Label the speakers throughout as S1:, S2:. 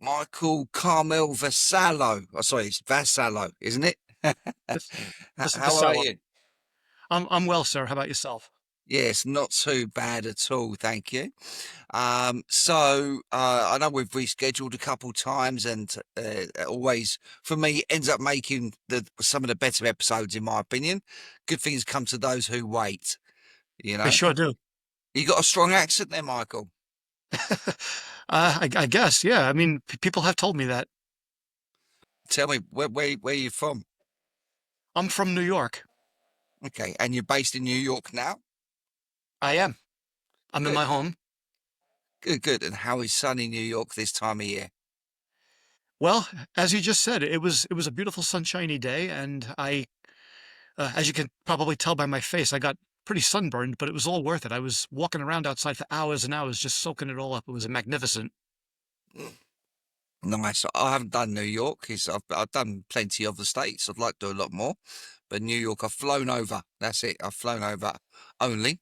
S1: Michael Carmel Vassallo. Oh, sorry, it's Vassallo, isn't it?
S2: This,
S1: How are
S2: Vassallo.
S1: you?
S2: I'm well, sir. How about yourself?
S1: Yes, not too bad at all, thank you. I know we've rescheduled a couple times, and always for me ends up making the some of the better episodes, in my opinion. Good things come to those who wait. You
S2: I
S1: know,
S2: sure do.
S1: you got a strong accent there, Michael.
S2: I guess, yeah. I mean, people have told me that.
S1: Tell me where you from?
S2: I'm from New York.
S1: Okay, and you're based in New York now.
S2: I am. I'm in
S1: Good,
S2: my home.
S1: good, good. And how is sunny New York this time of year?
S2: Well, as you just said, it was a beautiful sunshiny day, and as you can probably tell by my face, I got pretty sunburned, but it was all worth it. I was walking around outside for hours and hours, just soaking it all up. It was magnificent.
S1: Nice. I haven't done New York. I've done plenty of the States. I'd like to do a lot more. But New York, I've flown over. That's it. I've flown over only.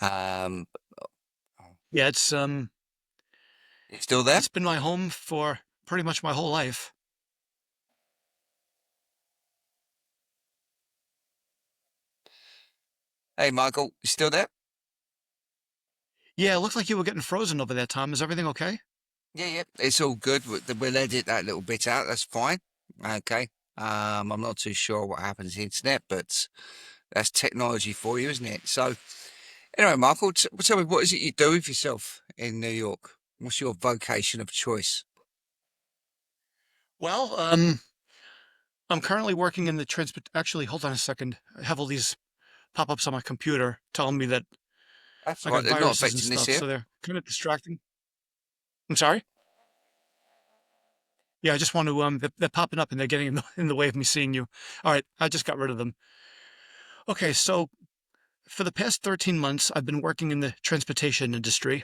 S1: Um,
S2: Yeah,
S1: you still there?
S2: it's been my home for pretty much my whole life.
S1: Hey, Michael, you still there?
S2: Yeah, it looked like you were getting frozen over there, Tom. Is everything okay?
S1: Yeah, yeah. It's all good. We'll edit that little bit out. That's fine. Okay. I'm not too sure what happened to the internet, but that's technology for you, isn't it? So, anyway, Michael, tell me, what is it you do with yourself in New York? What's your vocation of choice?
S2: Well, I'm currently working in the transport. Actually, hold on a second. I have all these pop-ups on my computer telling me that
S1: That's
S2: I
S1: all right.
S2: got
S1: They're not
S2: viruses and
S1: affecting this
S2: stuff,
S1: here.
S2: so they're kind of distracting. I'm sorry. Yeah, I just want to they're popping up and they're getting in the way of me seeing you. All right, I just got rid of them. Okay, so for the past 13 months, I've been working in the transportation industry.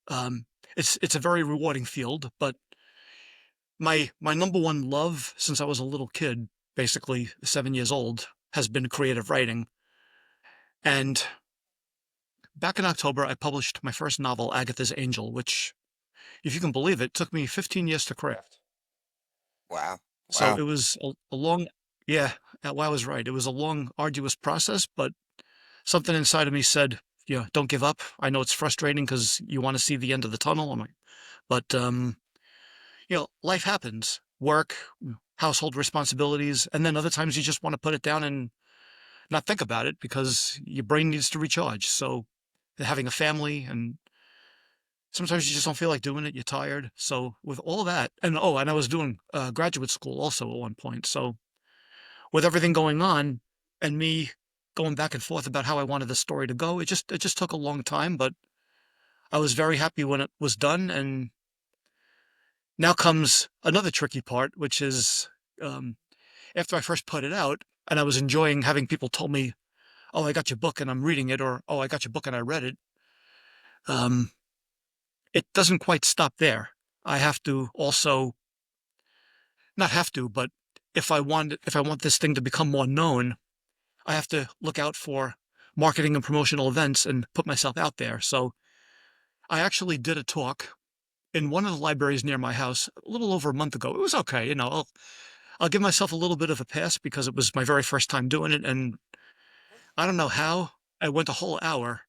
S2: Um, it's a very rewarding field, but my number one love since I was a little kid, basically 7 years old, has been creative writing. And back in October, I published my first novel, Agatha's Angel, which, if you can believe it, took me 15 years to craft.
S1: Wow.
S2: So
S1: Wow.
S2: it was a long, yeah, well, I was right. It was a long, arduous process, but something inside of me said, yeah, don't give up. I know it's frustrating because you want to see the end of the tunnel. I'm like, but, life happens, work, household responsibilities, and then other times you just want to put it down and not think about it because your brain needs to recharge. So having a family and sometimes you just don't feel like doing it. You're tired. So with all that, and I was doing graduate school also at one point. So with everything going on and me going back and forth about how I wanted the story to go, it just took a long time, but I was very happy when it was done. And now comes another tricky part, which is um, after I first put it out and I was enjoying having people tell me, "Oh, I got your book and I'm reading it," or "Oh, I got your book and I read it." Um, it doesn't quite stop there. I have to also not have to, but if I want this thing to become more known, I have to look out for marketing and promotional events and put myself out there. So I actually did a talk in one of the libraries near my house a little over a month ago. It was okay, I'll give myself a little bit of a pass because it was my very first time doing it, and I don't know how I went a whole hour,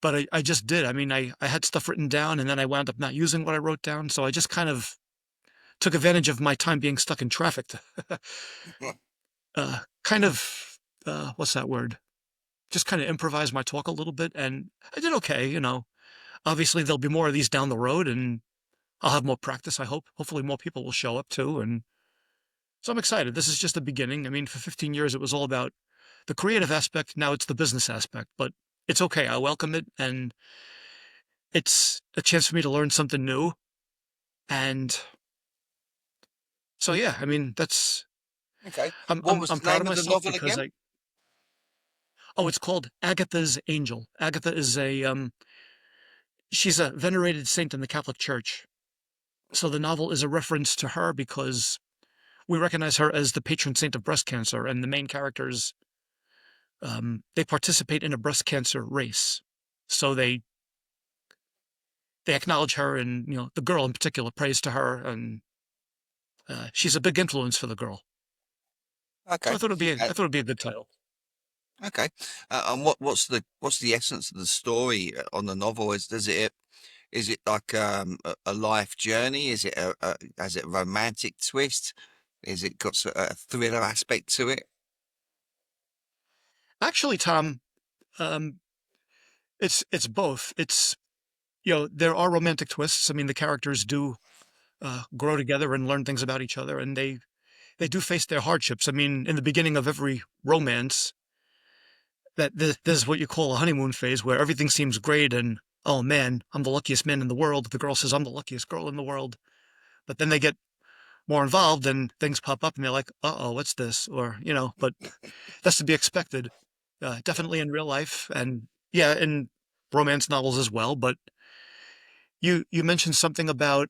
S2: but I just did. I mean, I had stuff written down, and then I wound up not using what I wrote down, so I just kind of took advantage of my time being stuck in traffic to kind of what's that word? Just kind of improvise my talk a little bit, and I did okay. Obviously, there'll be more of these down the road, and I'll have more practice, I hope. Hopefully, more people will show up too. And so I'm excited. This is just the beginning. I mean, for 15 years, it was all about the creative aspect. Now it's the business aspect, but it's okay. I welcome it. And it's a chance for me to learn something new. And so, yeah, I mean,
S1: Okay.
S2: I'm,
S1: What
S2: I'm,
S1: was
S2: I'm
S1: the
S2: proud of
S1: name of the
S2: myself
S1: novel
S2: because
S1: again?
S2: it's called Agatha's Angel. Agatha is she's a venerated saint in the Catholic Church. So the novel is a reference to her because we recognize her as the patron saint of breast cancer, and the main characters they participate in a breast cancer race. So they acknowledge her, and the girl in particular prays to her, and she's a big influence for the girl. So
S1: Okay.
S2: I thought it'd be a good title.
S1: Okay. And what's the essence of the story on the novel? Is it like a life journey? Is it has it a romantic twist? Is it got a thriller aspect to it?
S2: Actually, Tom, um, it's both. It's there are romantic twists. I mean, the characters do grow together and learn things about each other, and they do face their hardships. I mean, in the beginning of every romance, this is what you call a honeymoon phase, where everything seems great, and oh man, I'm the luckiest man in the world. The girl says I'm the luckiest girl in the world, but then they get more involved and things pop up, and they're like, uh-oh, what's this? Or but that's to be expected. Definitely in real life, and yeah, in romance novels as well. But you mentioned something about,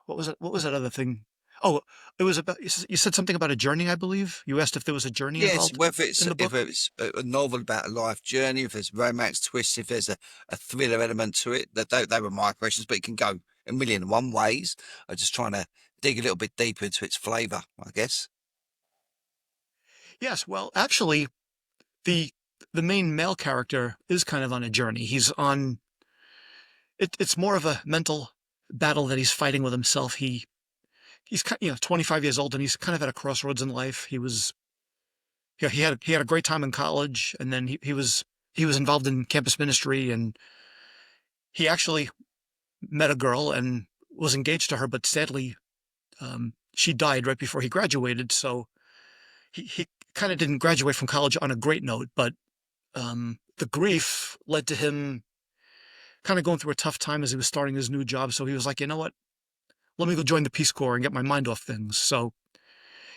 S2: what was it? What was that other thing? Oh, it was about, you said something about a journey, I believe. You asked if there was a journey
S1: Yes,
S2: involved
S1: whether
S2: in
S1: it's
S2: the
S1: if
S2: book.
S1: it's a novel about a life journey, if there's romance twists, if there's a thriller element to it, they were my questions, but it can go a million and one ways. I'm just trying to dig a little bit deeper into its flavour, I guess.
S2: Yes, well, actually, the the main male character is kind of on a journey. It's more of a mental battle that he's fighting with himself. He's 25 years old, and he's kind of at a crossroads in life. He had a great time in college, and then he was involved in campus ministry, and he actually met a girl and was engaged to her, but sadly, she died right before he graduated. So he kind of didn't graduate from college on a great note, but the grief led to him kind of going through a tough time as he was starting his new job. So he was like, you know what? Let me go join the Peace Corps and get my mind off things. So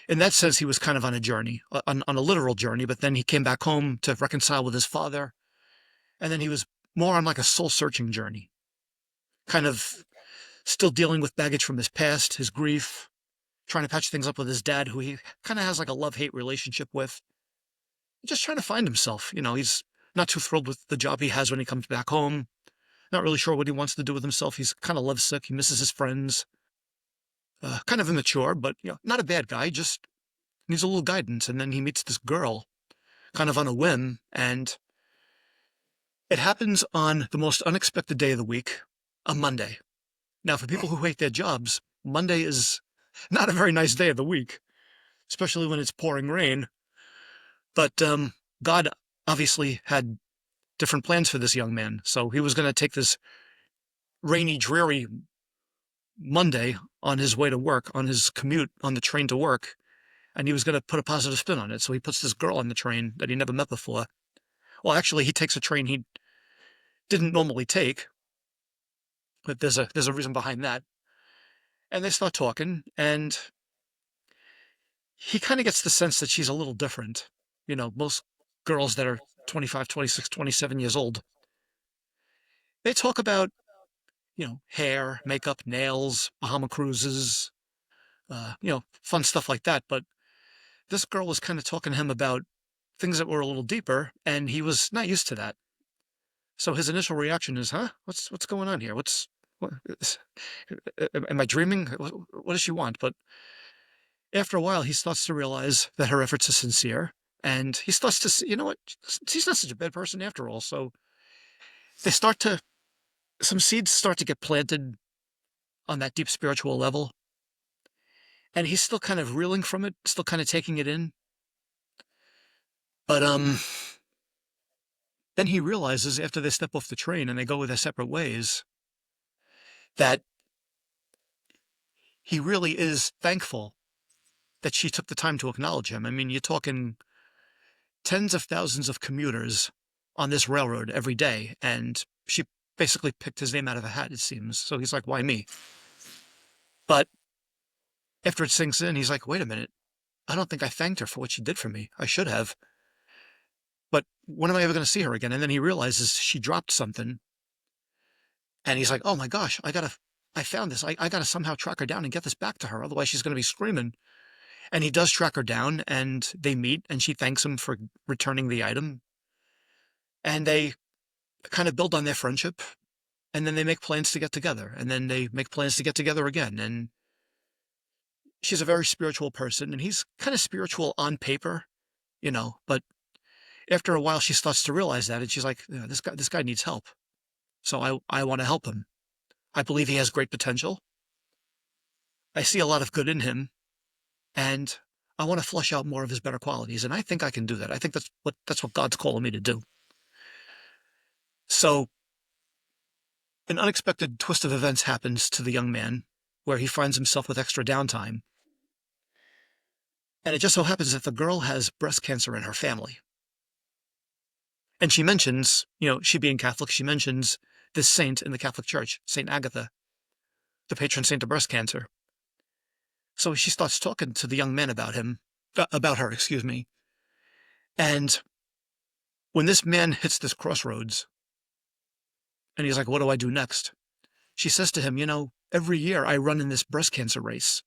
S2: in that sense, he was kind of on a journey, on a literal journey. But then he came back home to reconcile with his father, and then he was more on like a soul searching journey, kind of still dealing with baggage from his past, his grief, trying to patch things up with his dad, who he kind of has like a love hate relationship with, just trying to find himself. He's not too thrilled with the job he has when he comes back home. Not really sure what he wants to do with himself. He's kind of lovesick. He misses his friends. Kind of immature, but not a bad guy. Just needs a little guidance. And then he meets this girl, kind of on a whim, and it happens on the most unexpected day of the week, a Monday. Now, for people who hate their jobs, Monday is not a very nice day of the week, especially when it's pouring rain. But God obviously had different plans for this young man. So he was going to take this rainy, dreary Monday on his way to work, on his commute on the train to work, and he was going to put a positive spin on it. So he puts this girl on the train that he never met before. Well, actually, he takes a train he didn't normally take, but there's a reason behind that. And they start talking, and he kind of gets the sense that she's a little different. Most girls that are 25, 26, 27 years old, they talk about, hair, makeup, nails, Bahama cruises, fun stuff like that. But this girl was kind of talking to him about things that were a little deeper, and he was not used to that. So his initial reaction is, "Huh? What's going on here? What am I dreaming? What does she want?" But after a while, he starts to realize that her efforts are sincere, and he starts to see, you know what? She's not such a bad person after all. So they start to some seeds start to get planted on that deep spiritual level, and he's still kind of reeling from it, still kind of taking it in. But then he realizes after they step off the train and they go their separate ways that he really is thankful that she took the time to acknowledge him. I mean, you're talking tens of thousands of commuters on this railroad every day, and she basically picked his name out of a hat, it seems. So he's like, why me? But after it sinks in, he's like, wait a minute. I don't think I thanked her for what she did for me. I should have. But when am I ever going to see her again? And then he realizes she dropped something. And he's like, oh my gosh, I found this. I got to somehow track her down and get this back to her. Otherwise, she's going to be screaming. And he does track her down, and they meet, and she thanks him for returning the item. And they kind of build on their friendship. and then they make plans to get together, and then they make plans to get together again. And she's a very spiritual person, and he's kind of spiritual on paper, but after a while she starts to realize that, and she's like, "Yeah, this guy needs help. So I want to help him. I believe he has great potential. I see a lot of good in him, and I want to flush out more of his better qualities. And I think I can do that. I think that's what God's calling me to do." So an unexpected twist of events happens to the young man where he finds himself with extra downtime. And it just so happens that the girl has breast cancer in her family. And she mentions, she being Catholic, she mentions this saint in the Catholic Church, Saint Agatha, the patron saint of breast cancer. So she starts talking to the young man about her, excuse me. And when this man hits this crossroads, and he's like, "What do I do next?" She says to him, "Every year I run in this breast cancer race.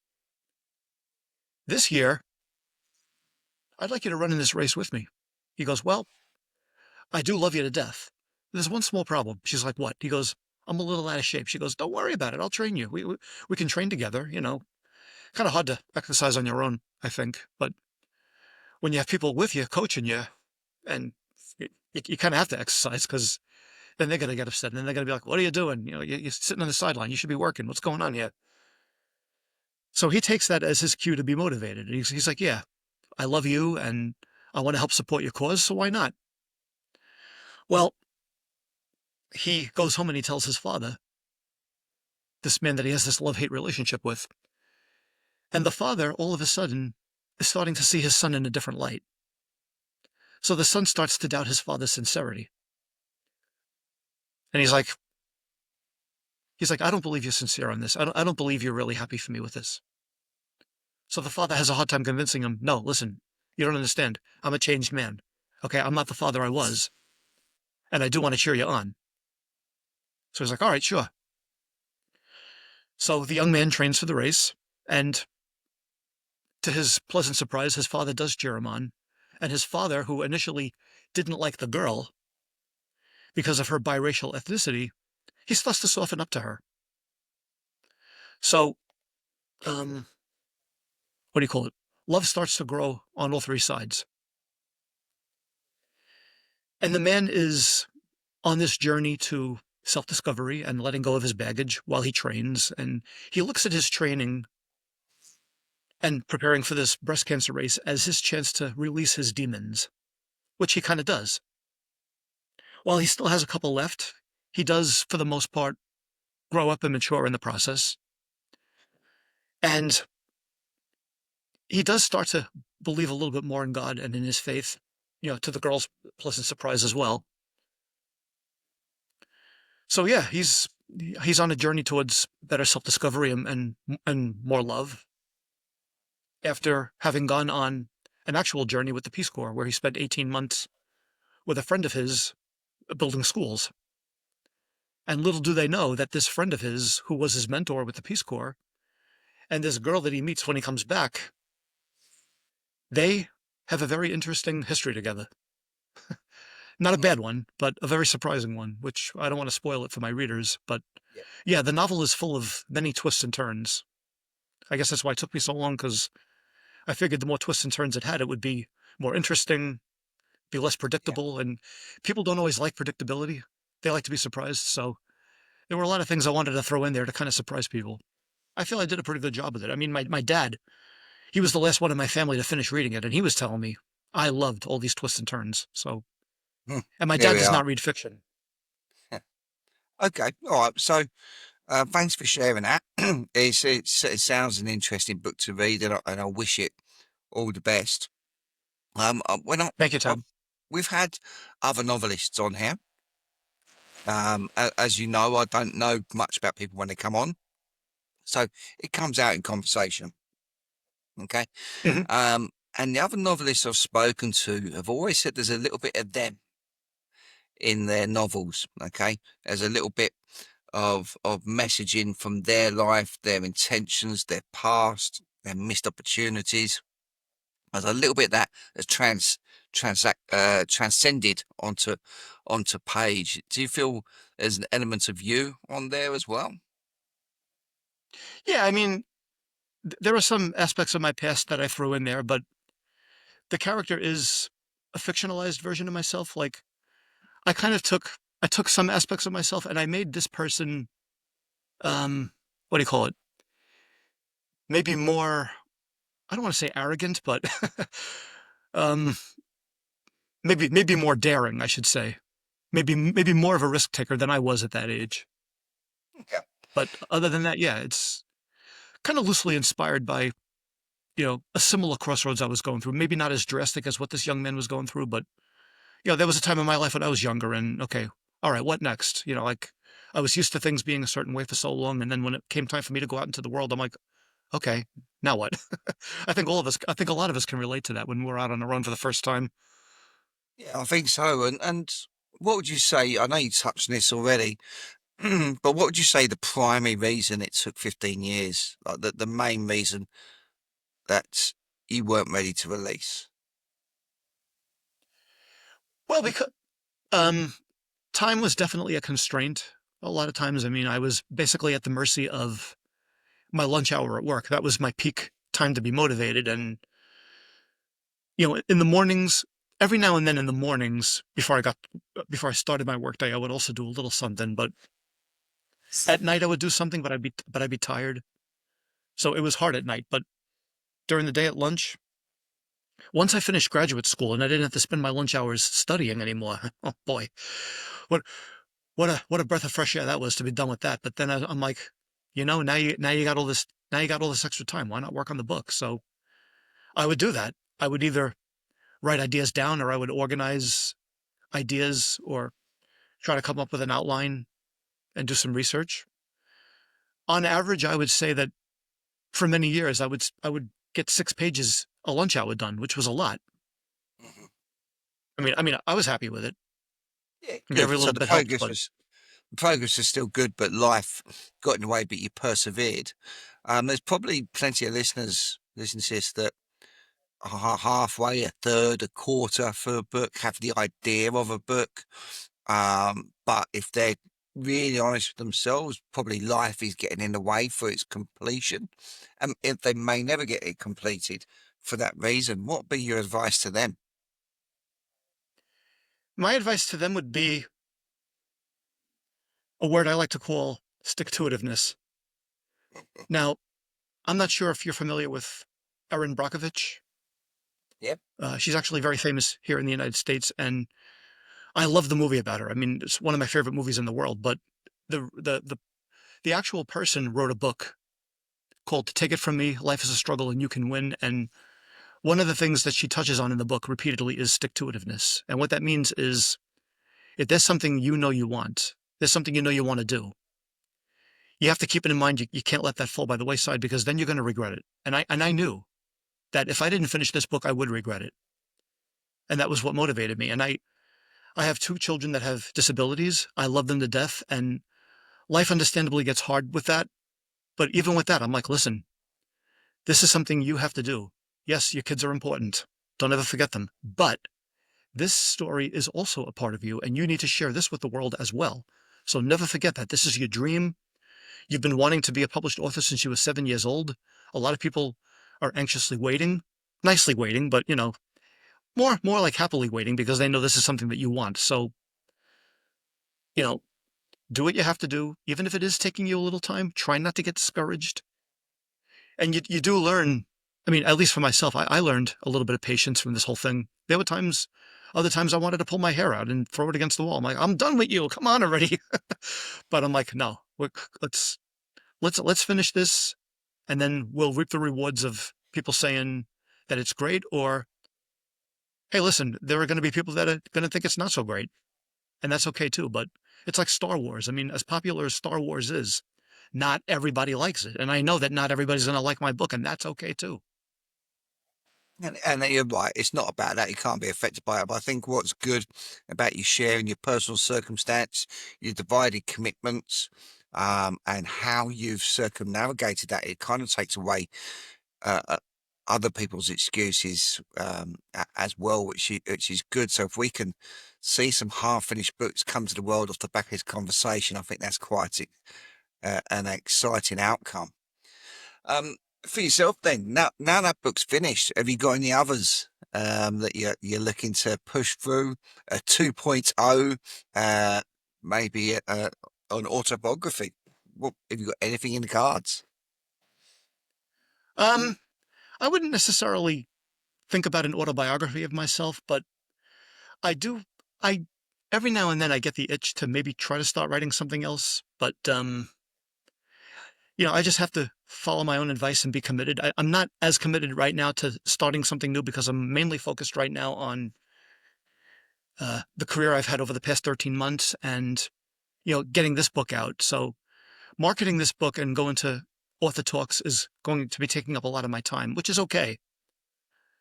S2: This year, I'd like you to run in this race with me." He goes, "Well, I do love you to death. There's one small problem." She's like, "What?" He goes, "I'm a little out of shape." She goes, "Don't worry about it. I'll train you. We can train together, Kind of hard to exercise on your own, I think. But when you have people with you, coaching you, and you kind of have to exercise, because then they're going to get upset. And then they're going to be like, "What are you doing? You're sitting on the sideline. You should be working. What's going on here?" So he takes that as his cue to be motivated. He's like, "Yeah, I love you, and I want to help support your cause, so why not?" Well, he goes home and he tells his father, this man that he has this love-hate relationship with. And the father, all of a sudden, is starting to see his son in a different light. So the son starts to doubt his father's sincerity. And he's like, "I don't believe you're sincere on this. I don't believe you're really happy for me with this." So the father has a hard time convincing him, "No, listen, you don't understand. I'm a changed man. Okay, I'm not the father I was. And I do want to cheer you on." So he's like, "All right, sure." So the young man trains for the race, and to his pleasant surprise, his father does cheer him on. And his father, who initially didn't like the girl because of her biracial ethnicity, he starts to soften up to her. So, what do you call it? Love starts to grow on all three sides. And the man is on this journey to self-discovery and letting go of his baggage while he trains. And he looks at his training and preparing for this breast cancer race as his chance to release his demons, which he kind of does. While he still has a couple left, he does, for the most part, grow up and mature in the process. And he does start to believe a little bit more in God and in his faith, to the girl's pleasant surprise as well. So yeah, he's on a journey towards better self-discovery and more love after having gone on an actual journey with the Peace Corps, where he spent 18 months with a friend of his building schools. And little do they know that this friend of his, who was his mentor with the Peace Corps, and this girl that he meets when he comes back, they have a very interesting history together. Not a bad one, but a very surprising one, which I don't want to spoil it for my readers. But
S1: Yeah.
S2: yeah, the novel is full of many twists and turns. I guess that's why it took me so long, because I figured the more twists and turns it had, it would be more interesting, be less
S1: Yeah.
S2: predictable. And people don't always like predictability. They like to be surprised. So there were a lot of things I wanted to throw in there to kind of surprise people. I feel I did a pretty good job with it. I mean, my dad, he was the last one in my family to finish reading it, and he was telling me I loved all these twists and turns. So,
S1: Hmm.
S2: and my
S1: There
S2: dad
S1: we
S2: does
S1: are.
S2: not read fiction.
S1: Okay. All right. So, thanks for sharing that. It sounds an interesting book to read, and I wish it all the best. When
S2: Thank you,
S1: I
S2: Tom.
S1: we've had other novelists on here. As you know, I don't know much about people when they come on, so it comes out in conversation. Okay.
S2: Hmm.
S1: And the other novelists I've spoken to have always said there's a little bit of them in their novels. Okay, there's a little bit of messaging from their life, their intentions, their past, their missed opportunities. There's a little bit that has transcended onto page. Do you feel there's an element of you on there as well?
S2: Yeah, I mean, there are some aspects of my past that I threw in there, but the character is a fictionalized version of myself. Like I kind of took some aspects of myself and I made this person, what do you call it? Maybe more, I don't want to say arrogant, but um, maybe more daring, I should say. Maybe more of a risk taker than I was at that age.
S1: Okay.
S2: But other than that, yeah, it's kind of loosely inspired by, a similar crossroads I was going through. Maybe not as drastic as what this young man was going through, but there was a time in my life when I was younger and okay, all right, what next? Like I was used to things being a certain way for so long, and then when it came time for me to go out into the world, I'm like, okay, now what? I think a lot of us can relate to that when we're out on our own for the first time.
S1: Yeah, I think so. And what would you say? I know you touched on this already, but what would you say the primary reason it took 15 years? Like the main reason that you weren't ready to release?
S2: Well, because um, time was definitely a constraint. A lot of times, I mean, I was basically at the mercy of my lunch hour at work. That was my peak time to be motivated. And, in the mornings, every now and then in the mornings, before I started my workday, I would also do a little something. But at night, I would do something, but I'd be tired. So it was hard at night. But during the day at lunch, once I finished graduate school and I didn't have to spend my lunch hours studying anymore, oh boy, what what a breath of fresh air that was to be done with that. But then I'm like, now you got all this extra time. Why not work on the book? So I would do that. I would either write ideas down or I would organize ideas or try to come up with an outline and do some research. On average, I would say that for many years, I would get 6 pages a lunch hour done, which was a lot.
S1: Mhm.
S2: I mean, I was happy with it.
S1: Yeah,
S2: And
S1: good.
S2: every
S1: So
S2: little bit helped, but
S1: the progress was still good, but life got in the way, but you persevered. There's probably plenty of listeners listening to this that are halfway, a third, a quarter for a book, have the idea of a book. But if they're really honest with themselves, probably life is getting in the way for its completion. And if they may never get it completed for that reason, what would be your advice to them?
S2: my advice to them would be a word I like to call stick-to-itiveness. Now, I'm not sure if you're familiar with Erin Brockovich.
S1: Yep.
S2: She's actually very famous here in the United States, and I love the movie about her. I mean, it's one of my favorite movies in the world. But the actual person wrote a book called "Take It From Me: Life is a Struggle and You Can Win." And one of the things that she touches on in the book repeatedly is stick-to-itiveness. And what that means is, if there's something you want, there's something you want to do, you have to keep it in mind. You can't let that fall by the wayside because then you're going to regret it. And I knew that if I didn't finish this book, I would regret it. And that was what motivated me. And I have 2 children that have disabilities. I love them to death. And life understandably gets hard with that. But even with that, I'm like, listen, this is something you have to do. Yes, your kids are important. Don't ever forget them. But this story is also a part of you, and you need to share this with the world as well. So never forget that this is your dream. You've been wanting to be a published author since you were 7 years old. A lot of people are anxiously waiting, nicely waiting, but more like happily waiting because they know this is something that you want. So, you know, do what you have to do, even if it is taking you a little time. Try not to get discouraged. And you do learn. I mean, at least for myself, I learned a little bit of patience from this whole thing. There were other times I wanted to pull my hair out and throw it against the wall. I'm like, I'm done with you. Come on already. But I'm like, no, let's let's finish this, and then we'll reap the rewards of people saying that it's great, or hey, listen, there are going to be people that are going to think it's not so great, and that's okay too. But it's like Star Wars. I mean, as popular as Star Wars is, not everybody likes it, and I know that not everybody's going to like my book, and that's okay too.
S1: And you're right, it's not about that. You can't be affected by it. But I think what's good about you sharing your personal circumstance, your divided commitments, and how you've circumnavigated that, it kind of takes away uh, a, other people's excuses as well, which is good. So if we can see some half-finished books come to the world off the back of this conversation, I think that's quite an exciting outcome. For yourself then, now that book's finished, have you got any others that you're looking to push through? A 2.0, maybe an autobiography? What, have you got anything in the cards?
S2: I wouldn't necessarily think about an autobiography of myself, but I do. I every now and then I get the itch to maybe try to start writing something else, but I just have to follow my own advice and be committed. I'm not as committed right now to starting something new because I'm mainly focused right now on the career I've had over the past 13 months and, getting this book out. So marketing this book and going to author talks is going to be taking up a lot of my time, which is okay.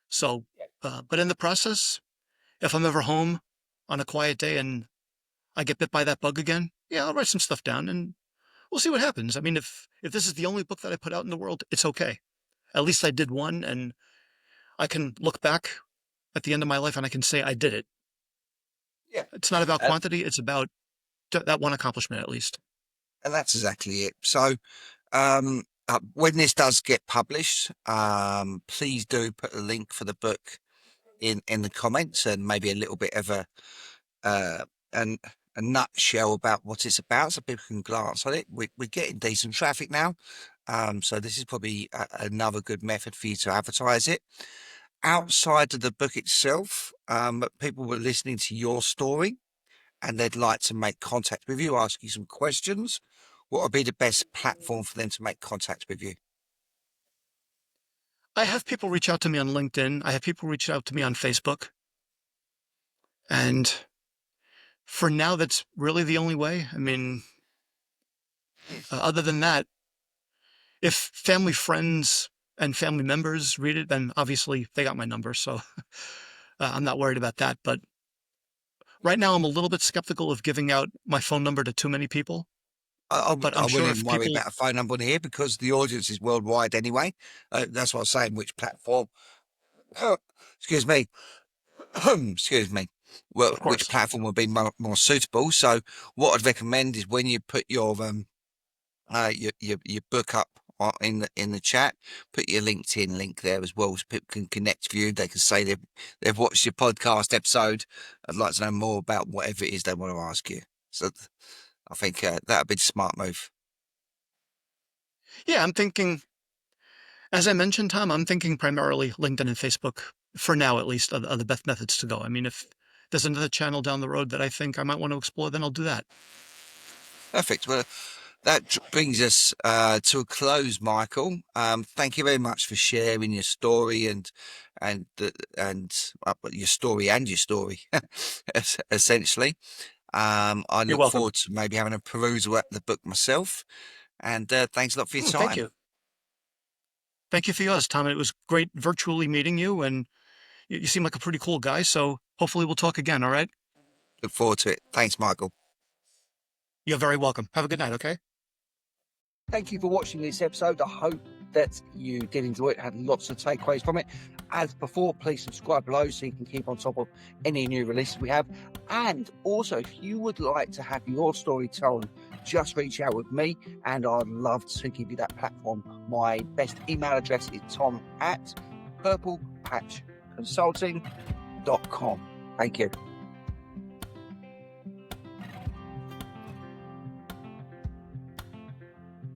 S2: So, but in the process, if I'm ever home on a quiet day and I get bit by that bug again, yeah, I'll write some stuff down and we'll see what happens. I mean, if this is the only book that I put out in the world, it's okay. At least I did one, and I can look back at the end of my life and I can say I did it.
S1: Yeah.
S2: It's not about
S1: Uh,
S2: quantity, it's about that one accomplishment at least.
S1: and that's exactly it. So, when this does get published, please do put a link for the book in the comments and maybe a little bit of uh, an, a nutshell about what it's about so people can glance at it. We're getting decent traffic now. So this is probably another good method for you to advertise it. Outside of the book itself, people were listening to your story and they'd like to make contact with you, ask you some questions. What would be the best platform for them to make contact with you?
S2: I have people reach out to me on LinkedIn. I have people reach out to me on Facebook. And for now, that's really the only way. I mean, other than that, if family friends and family members read it, then obviously they got my number. So I'm not worried about that. But right now, I'm a little bit skeptical of giving out my phone number to too many people. But
S1: I
S2: I'm sure
S1: wouldn't even
S2: if
S1: worry
S2: people,
S1: about a phone number on here because the audience is worldwide anyway. That's what I'm saying. Which platform? Excuse me. Excuse me. Well,
S2: of
S1: which
S2: course,
S1: platform would be more suitable? So, what I'd recommend is when you put your book up in the chat, put your LinkedIn link there as well, so people can connect with you. They can say they've watched your podcast episode. I'd like to know more about whatever it is they want to ask you. So, I think that would be the smart move.
S2: yeah, I'm thinking, as I mentioned, Tom, I'm thinking primarily LinkedIn and Facebook for now, at least, are the best methods to go. I mean, if there's another channel down the road that I think I might want to explore, then I'll do that.
S1: Perfect. Well, that brings us to a close, Michael. Thank you very much for sharing your story and your story and your story, essentially. I
S2: You're
S1: look
S2: welcome.
S1: forward to maybe having a perusal at the book myself. And thanks a lot for your
S2: Thank
S1: time.
S2: you. Thank you for yours, Tom. It was great virtually meeting you, and you seem like a pretty cool guy. So hopefully we'll talk again. All right.
S1: Look forward to it. Thanks, Michael.
S2: You're very welcome. Have a good night. Okay.
S1: Thank you for watching this episode. I hope that you did enjoy it, had lots of takeaways from it. As before, please subscribe below so you can keep on top of any new releases we have. And also, if you would like to have your story told, just reach out with me and I'd love to give you that platform. My best email address is tom@purplepatchconsulting.com. Thank you.